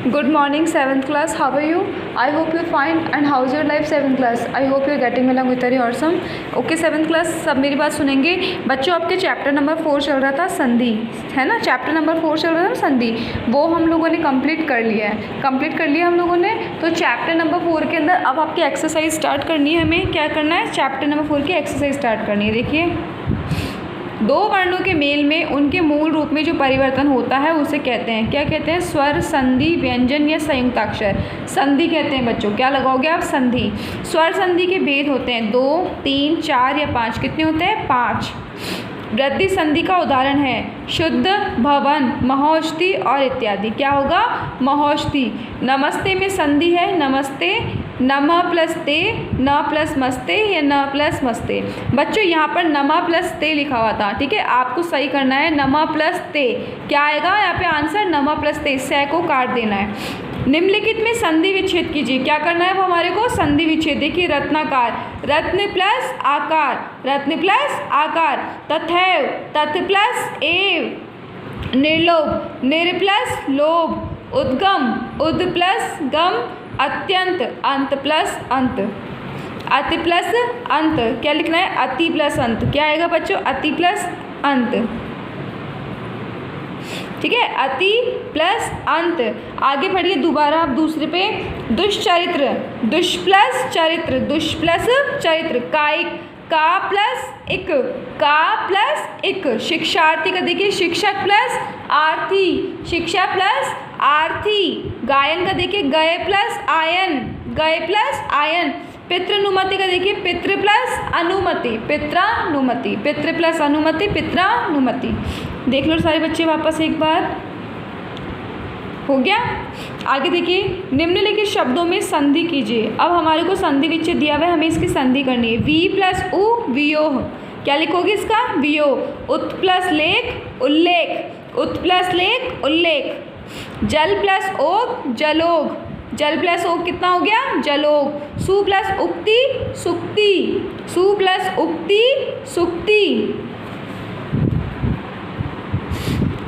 Good morning, 7th class. How are you? I hope you're fine. And how's your life, 7th class? I hope you're getting along with very awesome. Okay, 7th class, सब मेरी बात सुनेंगे बच्चों। आपके chapter number 4 चल रहा था संधि, है ना। चैप्टर नंबर 4 चल रहा था संधि, वो हम लोगों ने कंप्लीट कर लिया है। कंप्लीट कर लिया हम लोगों ने। तो चैप्टर नंबर 4 के अंदर अब आपकी एक्सरसाइज स्टार्ट करनी है। हमें क्या करना है? चैप्टर नंबर 4 की एक्सरसाइज स्टार्ट करनी है। देखिए, दो वर्णों के मेल में उनके मूल रूप में जो परिवर्तन होता है उसे कहते हैं, क्या कहते हैं? स्वर, संधि, व्यंजन या संयुक्ताक्षर। संधि कहते हैं बच्चों। क्या लगाओगे आप? संधि। स्वर संधि के भेद होते हैं 2, 3, 4 या 5। कितने होते हैं? 5। वृद्धि संधि का उदाहरण है शुद्ध, भवन, महौषधि और इत्यादि। क्या होगा? महौषधि। नमस्ते में संधि है नमस्ते, नमः प्लस ते, न प्लस मस्ते या न प्लस मस्ते। बच्चों यहाँ पर नमा प्लस ते लिखा हुआ था, ठीक है। आपको सही करना है नमा प्लस ते। क्या आएगा यहाँ पे आंसर? नमा प्लस ते। से को काट देना है। निम्नलिखित में संधि विच्छेद कीजिए। क्या करना है वो हमारे को? संधि विच्छेद। देखिए, रत्नाकार, रत्न प्लस आकार, रत्न प्लस आकार। तथैव, तथ प्लस एव। निर्लोभ, निर प्लस लोभ। उद्गम, उद प्लस गम। अत्यंत, अंत प्लस अंत। अति प्लस अंत। क्या लिखना है? अति प्लस अंत। क्या आएगा बच्चों? अति प्लस अंत, ठीक है। अति प्लस अंत। आगे बढ़िए दोबारा आप दूसरे पे। दुष्चरित्र, दुष प्लस चरित्र, दुष प्लस चरित्र। कायिक, का प्लस इक, का प्लस इक। शिक्षार्थी का देखिए शिक्षक प्लस आर्थी, शिक्षा प्लस आर्थी। गायन का देखिए गए प्लस आयन, गए प्लस आयन। पितृनुमति का देखिए पितृ प्लस अनुमति, पित्रानुमति। पितृ प्लस अनुमति, पित्रानुमति। देख लो सारे बच्चे वापस एक बार। हो गया? आगे देखिए, निम्नलिखित शब्दों में संधि कीजिए। अब हमारे को संधि विच्छेद दिया हुआ है, हमें इसकी संधि करनी है। वी प्लस उ, वियोह। क्या लिखोगे इसका? वियोह। उत प्लस लेख, उल्लेख, उत प्लस लेख, उल्लेख। जल प्लस ओग, जलोग। जल प्लस ओग कितना हो गया? जलोग। सु प्लस उक्ति, सुक्ति। सु प्लस उक्ति, सुक्ति।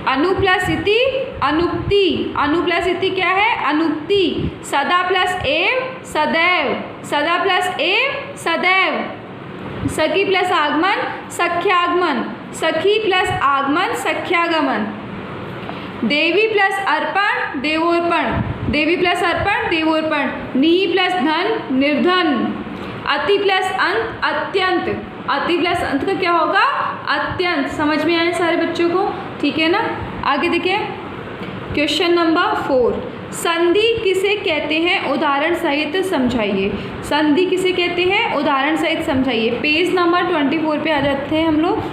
अनु प्लस इति, अनुक्ति। अनु प्लस इति क्या है? अनुक्ति। सदा प्लस एव, सदैव। सदा प्लस एव, सदैव। सखी प्लस आगमन, सख्यागमन। सखी प्लस आगमन, सख्यागमन। देवी प्लस अर्पण, देवोर्पण। देवी प्लस अर्पण, देवोर्पण। नी प्लस धन, निर्धन। अति प्लस अंत, अत्यंत। अति प्लस अंत का क्या होगा? अत्यंत। समझ में आए सारे बच्चों को? ठीक है ना। आगे देखिए, क्वेश्चन नंबर 4। संधि किसे कहते हैं? उदाहरण सहित समझाइए। संधि किसे कहते हैं? उदाहरण सहित समझाइए। पेज नंबर 24 पे आ जाते हैं हम लोग।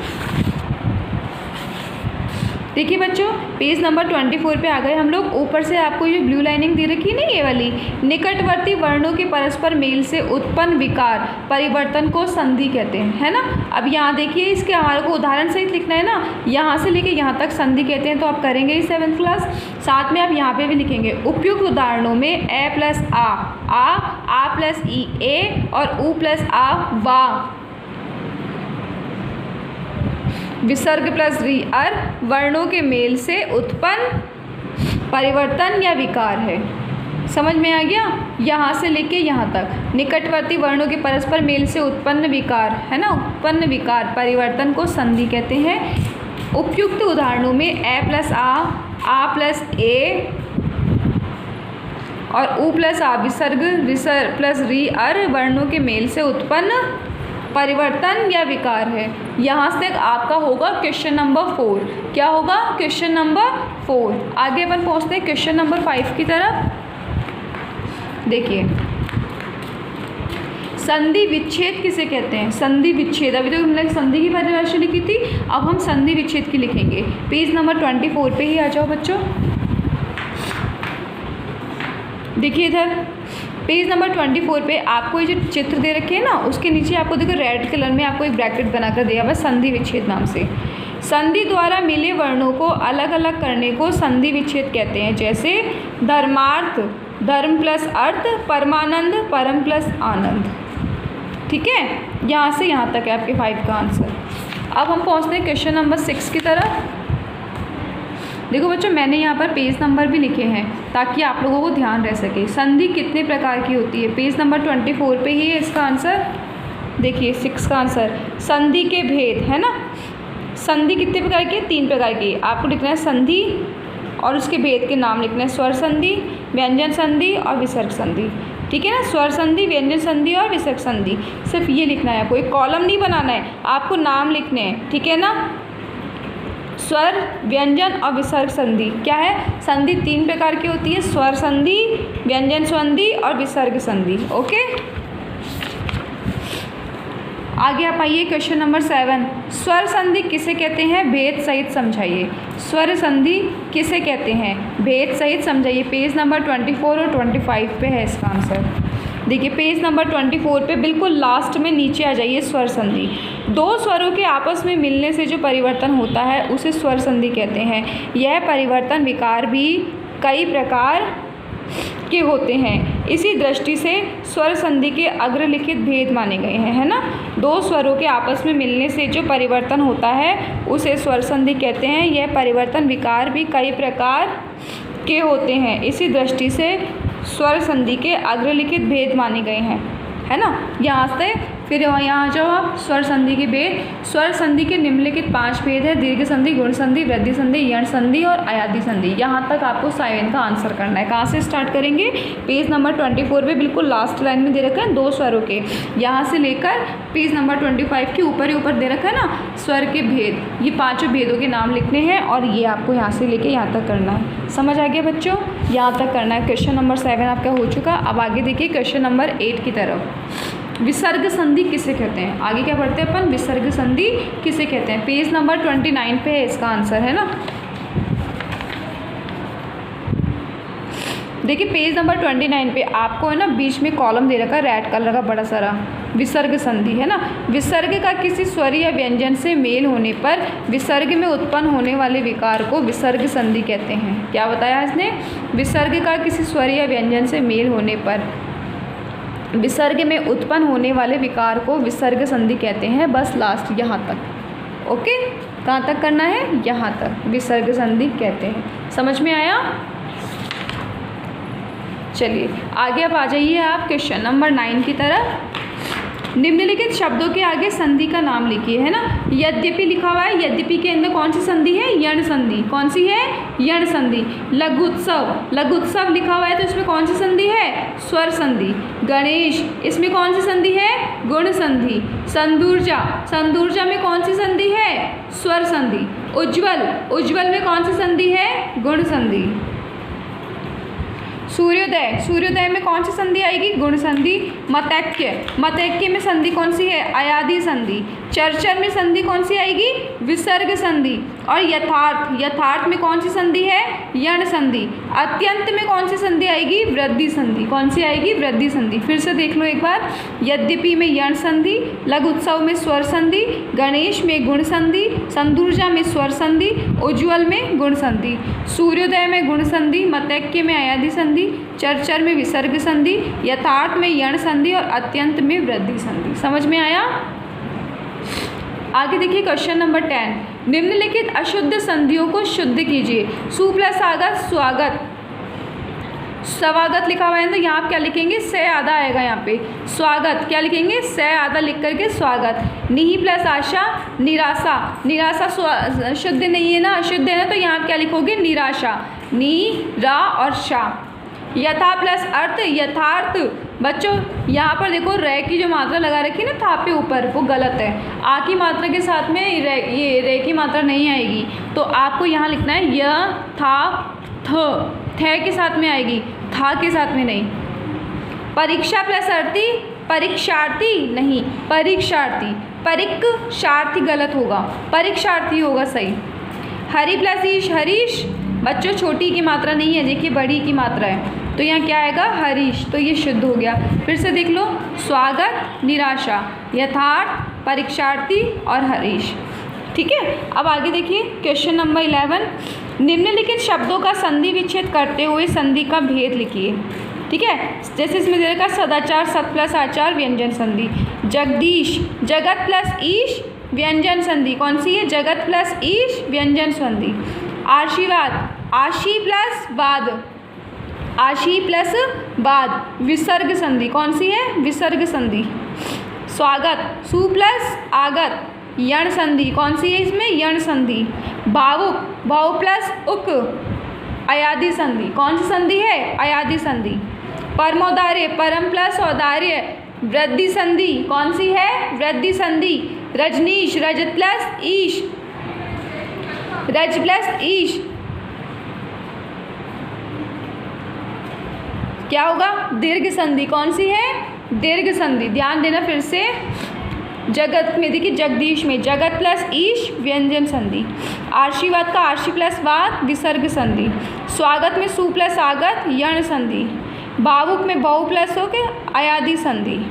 देखिए बच्चों, पेज नंबर 24 पे आ गए हम लोग। ऊपर से आपको ये ब्लू लाइनिंग दे रखी है ना, ये वाली। निकटवर्ती वर्णों के परस्पर मेल से उत्पन्न विकार परिवर्तन को संधि कहते हैं, है ना। अब यहाँ देखिए, इसके हमारे को उदाहरण सहित लिखना है ना। यहाँ से लेके यहाँ तक संधि कहते हैं, तो आप करेंगे ही 7th क्लास। साथ में आप यहाँ पे भी लिखेंगे उपयुक्त उदाहरणों में ए प्लस आ प्लस ई ए और उ प्लस आ वा। विसर्ग प्लस री अर वर्णों के मेल से उत्पन्न परिवर्तन या विकार है। समझ में आ गया? यहाँ से लेके यहाँ तक निकटवर्ती वर्णों के परस्पर मेल से उत्पन्न विकार, है ना, उत्पन्न विकार परिवर्तन को संधि कहते हैं। उपयुक्त उदाहरणों में ए प्लस आ प्लस ए और उ प्लस आ विसर्ग प्लस री अर वर्णों के मेल से उत्पन्न परिवर्तन या विकार है। यहाँ से आपका होगा क्वेश्चन नंबर 4। क्या होगा? Question number 4। आगे अपन पहुँचते हैं क्वेश्चन नंबर 5 की तरफ। देखिए, संधि विच्छेद किसे कहते हैं? संधि विच्छेद, अभी तो हमने संधि की परिभाषा लिखी थी, अब हम संधि विच्छेद की लिखेंगे। पेज नंबर 24 पे ही आ जाओ बच्चों। देखिए इधर पेज नंबर 24 पे आपको ये जो चित्र दे रखे हैं ना, उसके नीचे आपको देखो रेड कलर में आपको एक ब्रैकेट बनाकर दिया हुआ है संधि विच्छेद नाम से। संधि द्वारा मिले वर्णों को अलग अलग करने को संधि विच्छेद कहते हैं। जैसे धर्मार्थ, धर्म प्लस अर्थ। परमानंद, परम प्लस आनंद। ठीक है, यहाँ से यहाँ तक है आपके 5 का आंसर। अब हम पहुँचते हैं क्वेश्चन नंबर 6 की तरफ। देखो बच्चों, मैंने यहाँ पर पेज नंबर भी लिखे हैं ताकि आप लोगों को ध्यान रह सके। संधि कितने प्रकार की होती है? पेज नंबर 24 पे ही है इसका आंसर। देखिए 6 का आंसर, संधि के भेद, है ना। संधि कितने प्रकार की है? 3 प्रकार की। आपको लिखना है संधि और उसके भेद के नाम लिखना है, स्वर संधि, व्यंजन संधि और विसर्ग संधि। ठीक है ना, स्वर संधि, व्यंजन संधि और विसर्ग संधि, सिर्फ ये लिखना है। कोई कॉलम नहीं बनाना है, आपको नाम लिखने हैं। ठीक है ना, स्वर, व्यंजन और विसर्ग संधि। क्या है? संधि 3 प्रकार की होती है, स्वर संधि, व्यंजन संधि और विसर्ग संधि। ओके, आगे आप आइए क्वेश्चन नंबर 7। स्वर संधि किसे कहते हैं? भेद सहित समझाइए। स्वर संधि किसे कहते हैं? भेद सहित समझाइए। पेज नंबर 24 और 25 पे है इसका आंसर। देखिए पेज नंबर 24 पे बिल्कुल लास्ट में नीचे आ जाइए, स्वर संधि। 2 स्वरों के आपस में मिलने से जो परिवर्तन होता है उसे स्वर संधि कहते हैं। यह परिवर्तन विकार भी कई प्रकार के होते हैं। इसी दृष्टि से स्वर संधि के अग्रलिखित भेद माने गए हैं, है ना। 2 स्वरों के आपस में मिलने से जो परिवर्तन होता है उसे स्वर संधि कहते हैं। यह परिवर्तन विकार भी कई प्रकार के होते हैं। इसी दृष्टि से स्वर संधि के अग्रलिखित भेद माने गए हैं, है ना। यहाँ से फिर यहाँ जाओ आप, स्वर संधि के भेद। स्वर संधि के निम्नलिखित 5 भेद है, दीर्घ संधि, गुण संधि, वृद्धि संधि, यण संधि और अयादि संधि। यहाँ तक आपको 7 का आंसर करना है। कहाँ से स्टार्ट करेंगे? पेज नंबर 24 पे बिल्कुल लास्ट लाइन में दे रखा है 2 स्वरों के, यहाँ से लेकर पेज नंबर 25 के ऊपर ही ऊपर दे रखा है ना स्वर के भेद। ये 5 भेदों के नाम लिखने हैं और ये आपको यहाँ से लेके यहाँ तक करना है। समझ आ गया बच्चों? यहाँ तक करना है। क्वेश्चन नंबर 7 आपका हो चुका। अब आगे देखिए क्वेश्चन नंबर 8 की तरफ। विसर्ग संधि किसे कहते हैं? आगे क्या पढ़ते हैं अपन? विसर्ग संधि किसे कहते हैं? पेज नंबर 29 पे है इसका आंसर, है ना। देखिए पेज नंबर 29 पे आपको है ना बीच में कॉलम दे रखा है रेड कलर का बड़ा सारा, विसर्ग संधि, है ना। विसर्ग का किसी स्वर या व्यंजन से मेल होने पर विसर्ग में उत्पन्न होने वाले विकार को विसर्ग संधि कहते हैं। क्या बताया इसने? विसर्ग का किसी स्वर या व्यंजन से मेल होने पर विसर्ग में उत्पन्न होने वाले विकार को विसर्ग संधि कहते हैं। बस लास्ट यहाँ तक। ओके, कहाँ तक करना है? यहाँ तक विसर्ग संधि कहते हैं। समझ में आया? चलिए आगे अब आ जाइए आप क्वेश्चन नंबर 9 की तरफ। निम्नलिखित शब्दों के आगे संधि का नाम लिखिए, है ना। यद्यपि लिखा हुआ है, यद्यपि के अंदर कौन सी संधि है? यण संधि। कौन सी है? यण संधि। लघुत्सव, लघुत्सव लिखा हुआ है तो इसमें कौन सी संधि है? स्वर संधि। गणेश, इसमें कौन सी संधि है? गुण संधि। संदूर्जा, संदूर्जा में कौन सी संधि है? स्वर संधि। उज्ज्वल, उज्ज्वल में कौन सी संधि है? गुण संधि। सूर्योदय, सूर्योदय में कौन सी संधि आएगी? गुण संधि। मतैक्य, मतैक्य में संधि कौन सी है? अयादि संधि। चरचर में संधि कौन सी आएगी? विसर्ग संधि। और यथार्थ, यथार्थ में कौन सी संधि है? यण संधि। अत्यंत में कौन सी संधि आएगी? वृद्धि संधि। कौन सी आएगी? वृद्धि संधि। फिर से देख लो एक बार। यद्यपि में यण संधि, लघुत्सव में स्वर संधि, गणेश में गुण संधि, संदूर्जा में स्वर संधि, उज्ज्वल में गुण संधि, सूर्योदय में गुण संधि, मतैक्य में अयादि संधि, चरचर में विसर्ग संधि, यथार्थ में यण संधि और अत्यंत में वृद्धि संधि। समझ में आया? आगे देखिए क्वेश्चन नंबर 10। निम्नलिखित अशुद्ध संधियों को शुद्ध कीजिए। सु प्लस आगत, स्वागत, स्वागत लिखा हुआ है तो यहाँ आप क्या लिखेंगे? से आधा आएगा यहाँ पे। स्वागत क्या लिखेंगे? से आधा लिख करके स्वागत। निहि प्लस आशा, निराशा, निराशा शुद्ध नहीं है ना, अशुद्ध है ना, तो यहाँ आप क्या लिखोगे? निराशा। नी, रा और शा। यथा प्लस अर्थ, यथार्थ। बच्चों यहाँ पर देखो रे की जो मात्रा लगा रखी है ना था पे ऊपर, वो गलत है। आ की मात्रा के साथ में ये रे की मात्रा नहीं आएगी, तो आपको यहाँ लिखना है य था थे के साथ में आएगी, था के साथ में नहीं। परीक्षा प्लस अर्थी, परीक्षार्थी नहीं, परीक्षार्थी। परीक्षार्थी गलत होगा, परीक्षार्थी होगा सही। हरि प्लस ईश, हरीश। बच्चों छोटी की मात्रा नहीं है, देखिए बड़ी की मात्रा है, तो यहाँ क्या आएगा? हरीश। तो ये शुद्ध हो गया। फिर से देख लो, स्वागत, निराशा, यथार्थ, परीक्षार्थी और हरीश। ठीक है, अब आगे देखिए क्वेश्चन नंबर 11। निम्नलिखित शब्दों का संधि विच्छेद करते हुए संधि का भेद लिखिए। ठीक है, जैसे इसमें दे रखा सदाचार, सत प्लस आचार, व्यंजन संधि। जगदीश, जगत प्लस ईश, व्यंजन संधि। कौन सी है? जगत प्लस ईश, व्यंजन संधि। आशीर्वाद, आशी प्लस बाद, आशी प्लस बाद, विसर्ग संधि कौन सी है? विसर्ग संधि। स्वागत, सु प्लस आगत, यण संधि कौन सी है इसमें? यण संधि। भावुक, भाव प्लस उक, अयादि संधि कौन सी संधि है? अयादि संधि। परमोदार्य, परम प्लस औदार्य, वृद्धि संधि कौन सी है? वृद्धि संधि। रजनीश, रजत प्लस ईश, रज प्लस ईश क्या होगा? दीर्घ संधि कौन सी है? दीर्घ संधि। ध्यान देना फिर से। जगत में देखिए, जगदीश में जगत प्लस ईश, व्यंजन संधि। आशीर्वाद का आशी प्लस वाद, विसर्ग संधि। स्वागत में सु प्लस आगत, यण संधि। भावुक में बहु प्लस होके अयादि संधि।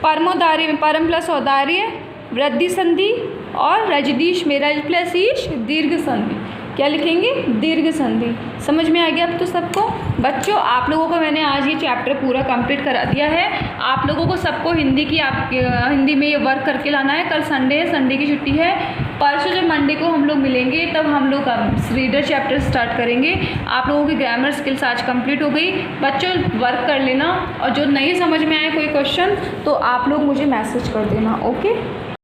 परमोदार्य में परम प्लस औदार्य, वृद्धि संधि। और रजनीश में रज प्लस ईश, दीर्घ संधि। क्या लिखेंगे? दीर्घ संधि। समझ में आ गया अब तो सबको? बच्चों आप लोगों को मैंने आज ये चैप्टर पूरा कंप्लीट करा दिया है। आप लोगों को सबको हिंदी की हिंदी में ये वर्क करके लाना है। कल संडे है, संडे की छुट्टी है। परसों जब मंडे को हम लोग मिलेंगे तब हम लोग रीडर चैप्टर स्टार्ट करेंगे। आप लोगों की ग्रामर स्किल्स आज कंप्लीट हो गई। बच्चों वर्क कर लेना, और जो नहीं समझ में आए कोई क्वेश्चन तो आप लोग मुझे मैसेज कर देना। ओके।